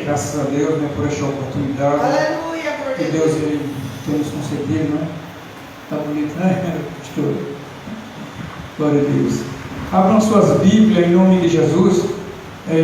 Graças a Deus, né, por esta oportunidade. Aleluia, Que Deus ele tem nos concedido, né? Está bonito, né, pastor? Glória a Deus. Abram suas Bíblias em nome de Jesus.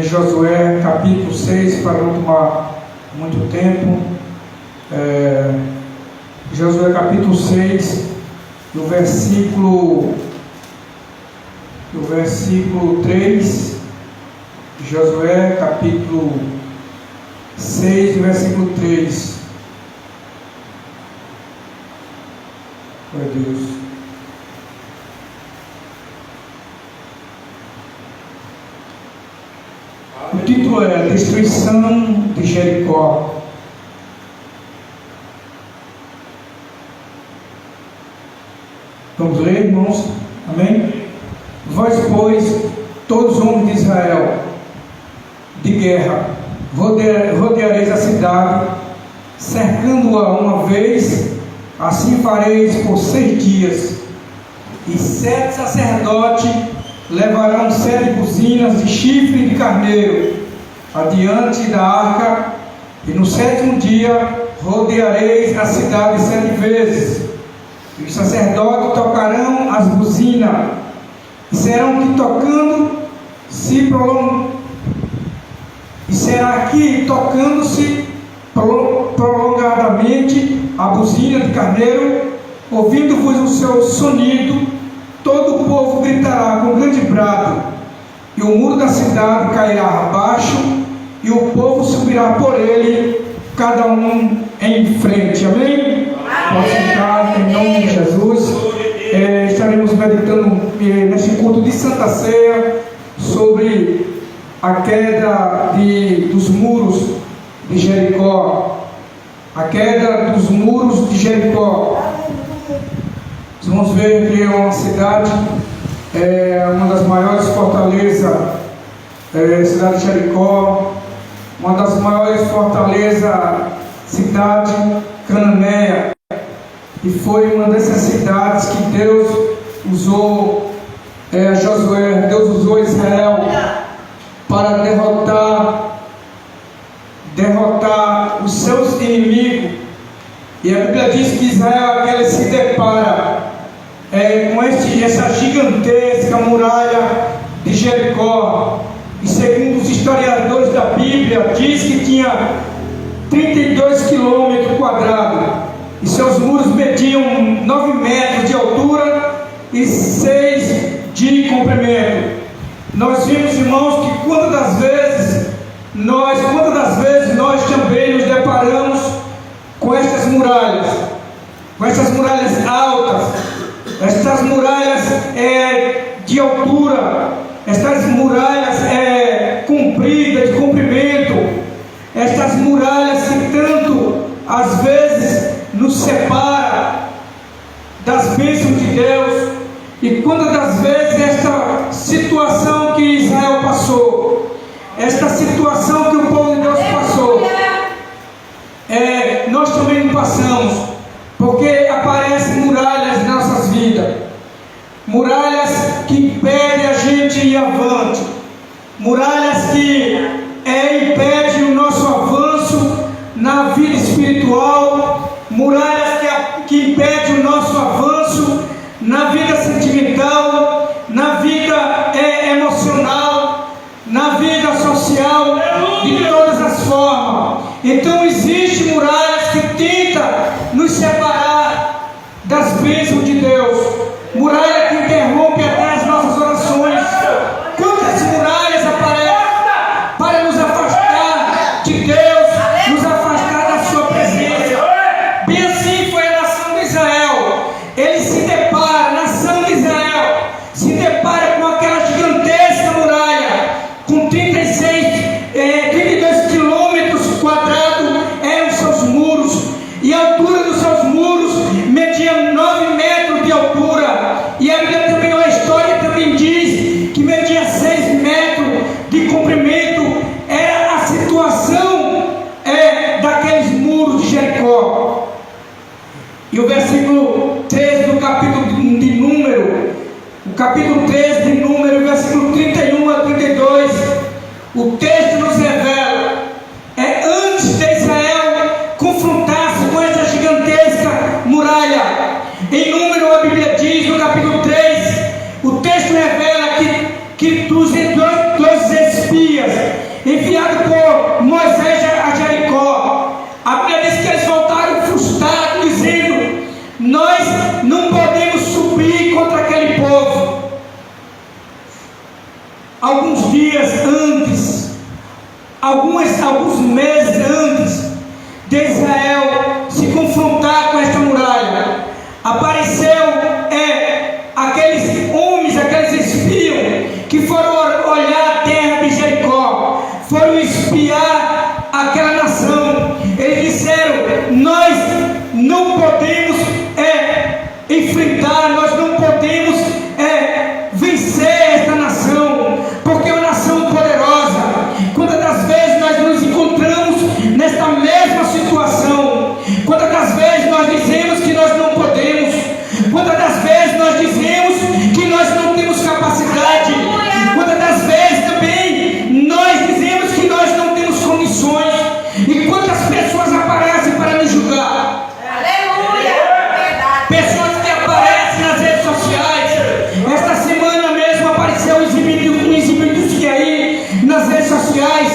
Josué capítulo 6, para não tomar muito tempo. Josué capítulo 6, do versículo 3. Josué capítulo 6, do versículo 3. Glória a Deus. O título é Destruição de Jericó. Vamos ler, irmãos? Amém? Vós, pois, todos os homens de Israel, de guerra, rodeareis a cidade, cercando-a uma vez. Assim fareis por 6 dias. E 7 sacerdotes levarão 7 buzinas de chifre de carneiro adiante da arca, e no 7º dia rodeareis a cidade 7 vezes. E os sacerdotes tocarão as buzinas, e serão que tocando se e será que tocando-se prolongadamente a buzina de carneiro, ouvindo-vos o seu sonido, todo o povo gritará com grande brado, e o muro da cidade cairá abaixo, e o povo subirá por ele, cada um em frente. Amém? Pode sentar em nome de Jesus. Estaremos meditando neste culto de Santa Ceia sobre a queda dos muros de Jericó. A queda dos muros de Jericó. Vamos ver que é uma cidade, uma das maiores fortalezas, cidade de Jericó, uma das maiores fortalezas, cidade cananeia, e foi uma dessas cidades que Deus usou, Josué, Deus usou Israel para derrotar os seus inimigos. E a Bíblia diz que Israel ele se depara com essa gigantesca muralha de Jericó, e segundo os historiadores da Bíblia, diz que tinha 32 quilômetros quadrados, e seus muros mediam 9 metros de altura e 6 de comprimento. Nós vimos, irmãos, que quantas das vezes nós também nos deparamos com estas muralhas altas, estas muralhas de altura, estas muralhas compridas, de comprimento, estas muralhas que tanto às vezes nos separa das bênçãos de Deus. E quantas das vezes esta situação que Israel passou, esta situação que o povo de Deus passou, nós também não passamos, porque aparecem muralhas nas nossas vidas, muralhas que impedem a gente ir avante, muralhas que impedem o nosso avanço na vida espiritual, muralhas que impedem o nosso avanço na vida sentimental, na vida emocional, na vida social, de todas as formas. Então existem muralhas que tentam nos separar das bênçãos de Deus, muralha que interrompe até as nossas orações. Quantas muralhas aparecem para nos afastar de Deus, nos afastar da sua presença? Bem assim foi a nação de Israel. Ele se depara, a nação de Israel se depara com aquela gigantesca muralha, com 32 quilômetros quadrados os seus muros, e a altura dos seus muros media 9 metros de altura, e enviado por Moisés a Jericó. A Bíblia diz que eles voltaram frustrados, dizendo: nós não podemos subir contra aquele povo. Alguns dias antes, alguns meses antes de Israel se confrontar com esta muralha, apareceu aqueles homens, aqueles espiões que foram olhar a terra de Jericó, foram espiar aquela nação. Eles disseram: nós não podemos enfrentar, nós não podemos vencer esta nação, porque é uma nação poderosa. Quantas das vezes nós nos encontramos nesta mesma situação? Quantas das vezes nós dizemos que nós não podemos? Quantas das vezes nós dizemos que nós não temos capacidade? Quantas das vezes também nós dizemos que nós não temos condições? E quantas pessoas aparecem para nos julgar? Aleluia! Pessoas que aparecem nas redes sociais. Esta semana mesmo apareceu um exibido que aí nas redes sociais,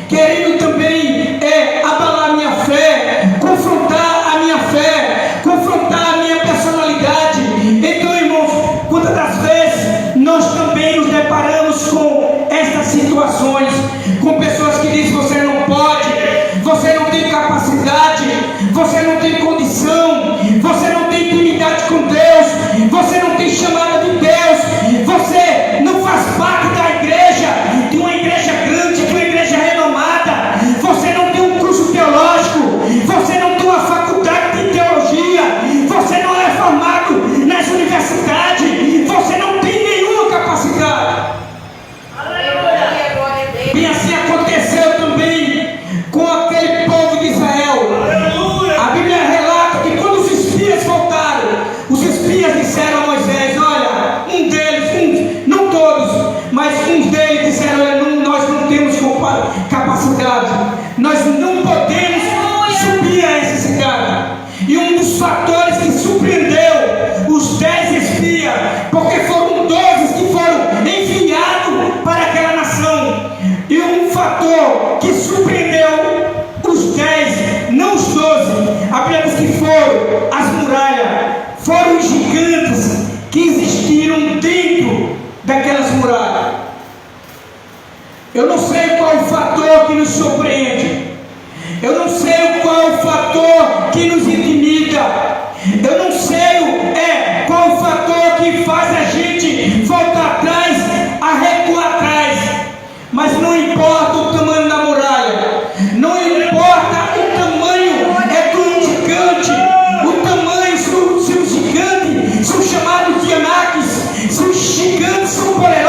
querendo também abalar a minha fé, confrontar a minha fé, confrontar a minha personalidade. Então, irmãos, quantas das vezes nós também nos deparamos com estas situações, com pessoas que dizem: você não pode, você não tem capacidade, você não tem condição, você não tem intimidade com Deus, você não tem chamada de Deus, você não faz parte da igreja, de uma igreja grande, de uma igreja renomada, você não tem um curso teológico, você não tem uma faculdade de teologia, você não é formado nas universidades, você não tem nenhuma capacidade. Aleluia! Glória a Deus! E assim aconteceu também com aquele povo de Israel. A Bíblia relata que quando os espias voltaram, os espias disseram a Moisés: olha, um deles, não todos, mas um deles disseram: olha, nós não temos capacidade, nós não podemos subir a essa cidade. E um dos fatores que surpreendeu os 10 espias, porque foram 12 que foram enviados para aquela nação, e um fator que surpreendeu os 10, não os 12, a Bíblia diz que foram as muralhas, foram os gigantes que existiram dentro daquelas muralhas. Eu não sei qual o fator que nos surpreende, eu não sei qual é o fator que nos intimida, eu não sei qual o fator que faz a gente voltar atrás, a recuar atrás, mas não importa o tamanho da muralha, não importa o tamanho do gigante, o tamanho, se os gigantes são chamados de Anáquis, se os gigantes são poderosos,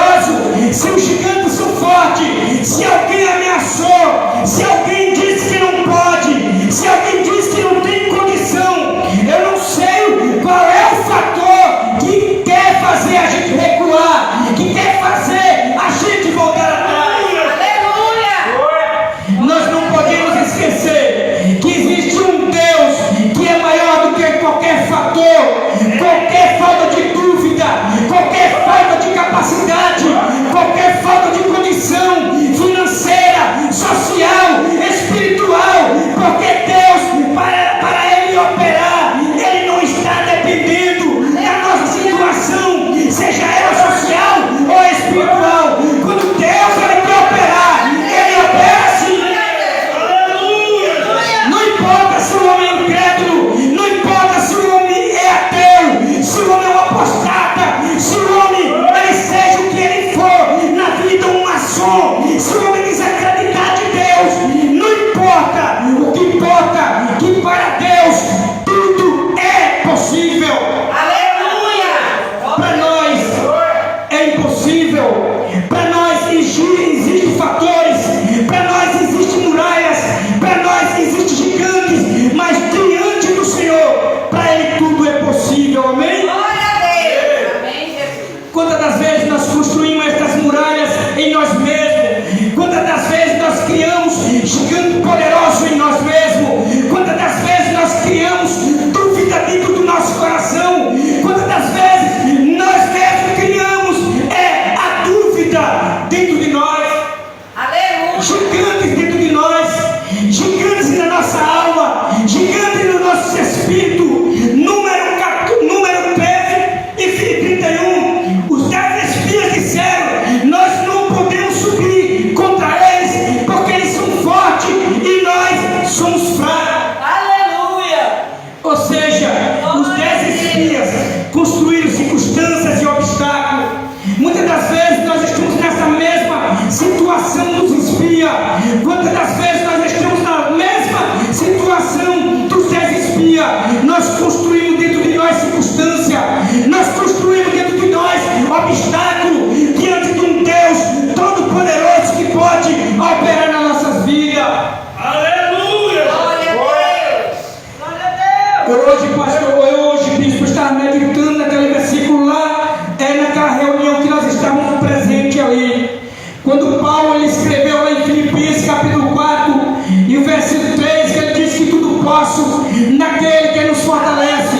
gigantes dentro de nós, gigantes na nossa alma, gigantes no nosso espírito. Número 13 e 31. Os 10 espias disseram: nós não podemos subir contra eles, porque eles são fortes e nós somos fracos. Aleluia. Ou seja, os 10 espias construíram circunstâncias e obstáculos. Muitas das vezes nós estamos nessa mesma situação dos espias. Muitas das vezes nós estamos na mesma situação dos 10 espias. Nós construímos dentro de nós circunstância, nós construímos dentro de nós obstáculo diante de um Deus todo-poderoso que pode operar nas nossas vidas. Aleluia! Glória a Deus. Glória a Deus. Hoje, bispo, estava meditando naquele versículo lá, naquela reunião que nós estávamos presentes ali. Quando Paulo ele escreveu lá em Filipenses capítulo 4 e o versículo 3, que ele diz que tudo posso naquele que nos fortalece.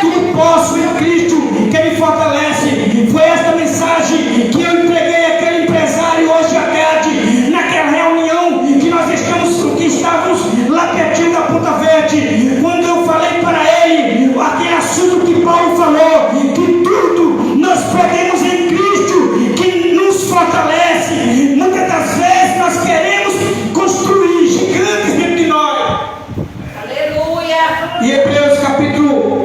Tudo posso em Cristo que me fortalece. Foi esta mensagem que eu entreguei àquele empresário hoje à tarde, naquela reunião que estávamos lá pertinho da Ponta Verde. Quando eu falei para ele aquele assunto que Paulo falou, que tudo nós podemos em Cristo que nos fortalece. Muitas das vezes nós queremos construir gigantes dentro de nós. Aleluia. Em Hebreus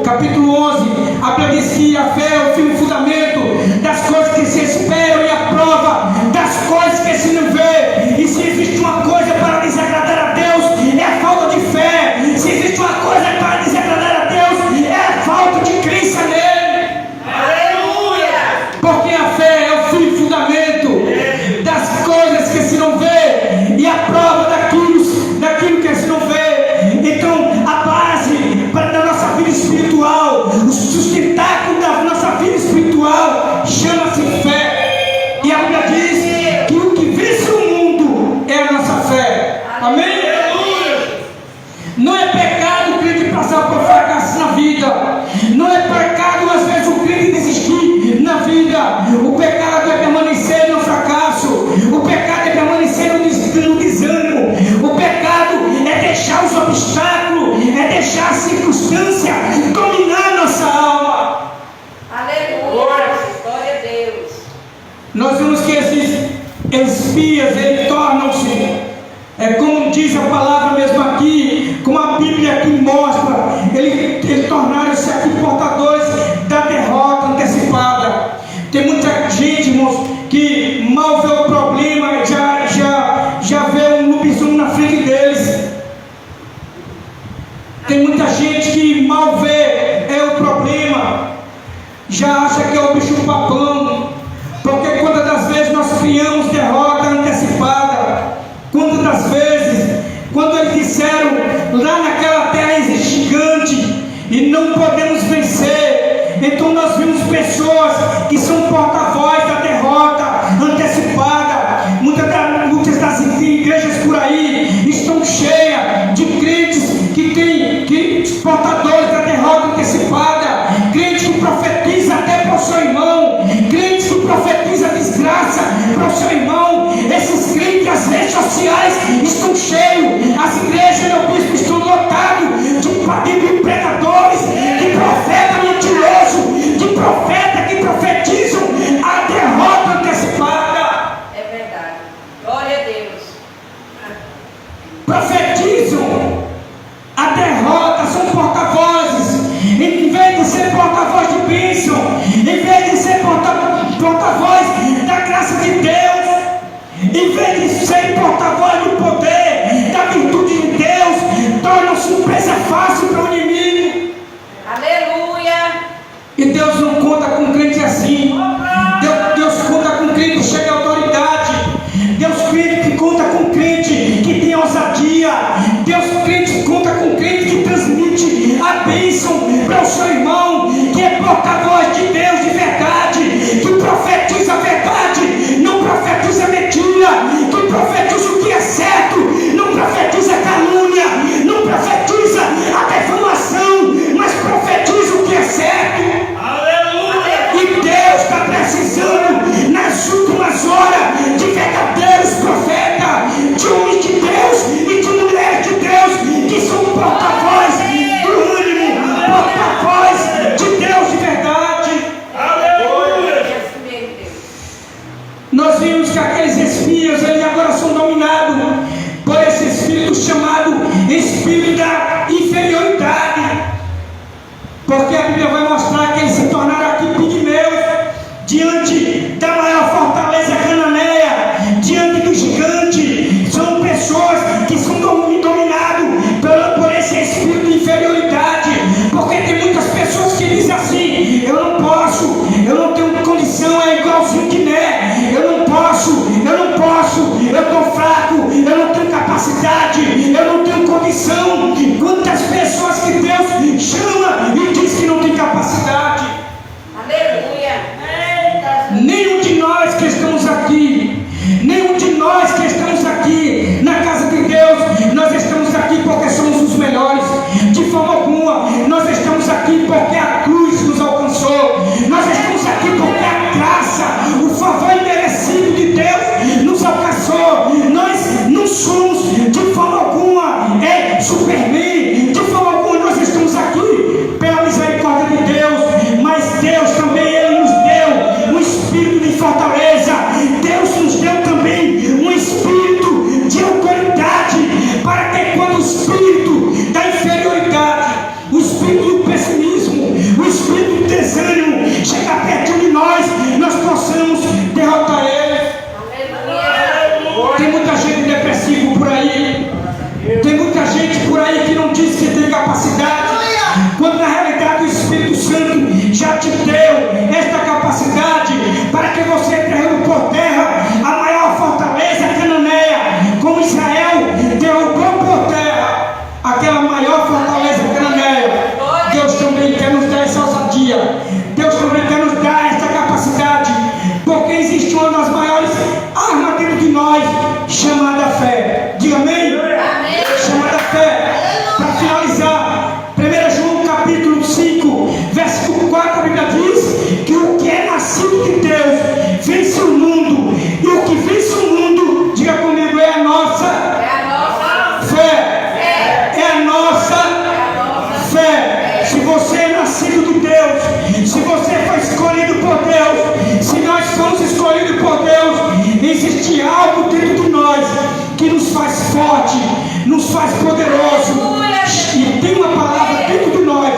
capítulo 11, a Bíblia diz que a fé é o firme fundamento das coisas que se esperam e a prova das coisas que se não vê. E se existe uma coisa para desagradar a Deus, é a falta de fé. Se existe uma coisa para desagradar a Deus, é a falta de crença nele. Aleluia. Porque a fé é o firme fundamento das coisas que se não vê e a prova daquilo que se não vê. Então, a base da nossa vida espiritual, o sustentáculo da nossa vida espiritual chama-se fé. E a Bíblia diz que o que vence o mundo é a nossa fé. Amém? Não é pecado o crente passar por fracasso na vida. Não é pecado às vezes o crente desistir na vida. O pecado é permanecer no fracasso. O pecado é permanecer no desânimo. O pecado é deixar os obstáculos, é deixar a circunstância dominar nossa alma. Aleluia. Glória a Deus. Nós vemos que esses espias, eles tornam-se, como diz a palavra mesmo aqui, como a Bíblia aqui mostra, eles tornaram-se aqui portadores da derrota antecipada. Tem muita gente, irmãos, que mal vê o problema, já vê um lobisomem na frente deles. Tem muita gente que mal vê o problema, já acha que é o bicho papão. Porque quantas das vezes nós criamos derrota antecipada? Quantas das vezes, quando eles disseram lá naquela terra existe gigante e não podemos vencer, então nós vimos pessoas que são porta-voz da derrota antecipada. Muitas das igrejas por aí estão cheias de crentes portadores da derrota antecipada, crente que profetiza até para o seu irmão, crente que profetiza desgraça para o seu irmão. Esses crentes, as redes sociais estão cheios, as igrejas, meu bispo, estão lotadas de pregadores, de profeta mentiroso, de profeta que profetizam a derrota antecipada. É verdade. Glória a Deus. Profetizam a derrota, são porta-vozes. Em vez de ser porta-voz de bênção, em vez de ser porta-voz da graça de Deus, em vez de ser porta-voz do poder, da virtude de Deus, tornam-se presa fácil para o inimigo. Aleluia. E Deus não conta com crente assim. Deus conta com crente que chega à autoridade. Deus conta com crente que tem ousadia. Deus conta com crente que transmite a bênção para o seu irmão, que é porta-voz de Deus de verdade, que profetiza a verdade, não profetiza mentira, que profetiza o que é certo, não profetiza calúnia, não profetiza a defamação, mas profetiza o que é certo. Aleluia! E Deus está precisando nas últimas horas de verdadeiros profetas, Se você foi escolhido por Deus, se nós fomos escolhidos por Deus, existe algo dentro de nós que nos faz forte, nos faz poderoso. E tem uma palavra dentro de nós,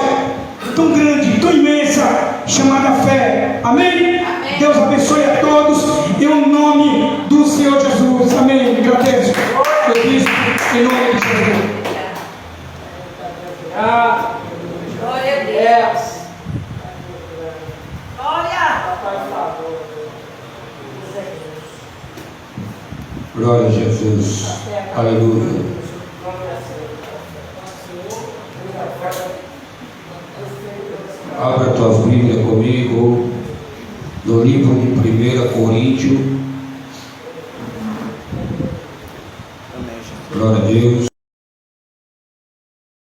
tão grande, tão imensa, chamada fé. Amém? Amém. Deus abençoe a todos, em nome do Senhor Jesus. Amém. Agradeço. Eu disse em nome de Jesus. Glória a Deus. Glória. Glória a Jesus. Aleluia. Abra tuas Bíblias comigo no livro de 1 Coríntios. Glória a Deus.